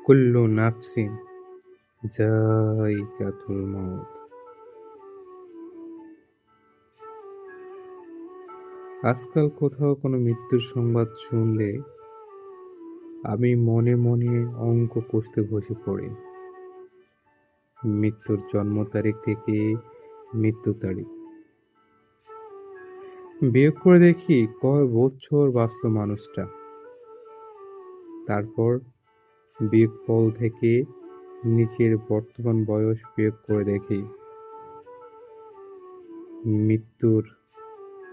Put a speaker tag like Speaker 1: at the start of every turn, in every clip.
Speaker 1: কুল্লু নাফসিন যায়িকাতুল মাউত। আজকাল কোথাও কোনো মৃত্যুর সংবাদ শুনলে আমি মনে মনে অঙ্ক কষতে বসে পড়ি। মৃত্যুর জন্ম তারিখ থেকে মৃত্যু তারিখ বিয়োগ করে দেখি কয় বছর বাঁচল মানুষটা। তারপর বিয়োগফল থেকে নিজের বর্তমান বয়স বিয়োগ করে দেখি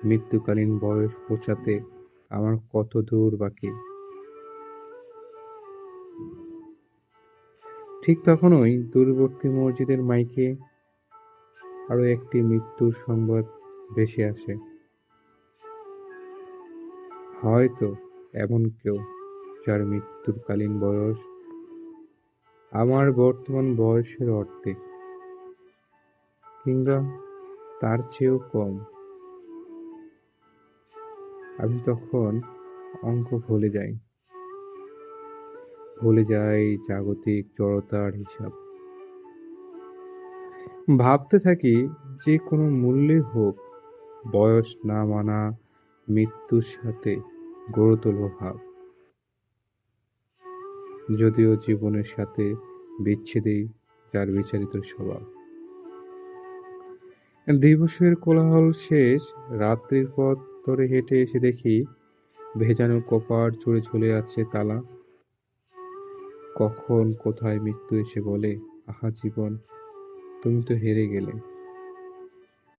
Speaker 1: মৃত্যুকালীন বয়স পৌঁছাতে আমার কত দূর বাকি। ঠিক তখনই দূরবর্তী মসজিদের মাইকে আরো একটি মৃত্যুর সংবাদ ভেসে আসে। হয়তো এমন কেউ যার মৃত্যুকালীন বয়স আমার বর্তমান বয়সের অর্ধেক কিংবা তার চেয়েও কম। আমি তখন অঙ্ক ভুলে যাই জাগতিক জড়তার হিসাব। ভাবতে থাকি যে কোনো মূল্যে হোক বয়স না মানা মৃত্যুর সাথে গড়ে তুলব ভাব। যদিও জীবনের সাথে বিচ্ছেদেই যার বিচারিত স্বভাব। দিবসের কোলাহল শেষ, রাত্রির পথ ধরে হেঁটে এসে দেখি ভেজানো কপাট জুড়ে ঝুলে আছে তালা। কখন কোথায় মৃত্যু এসে বলে, আহা জীবন, তুমি তো হেরে গেলে।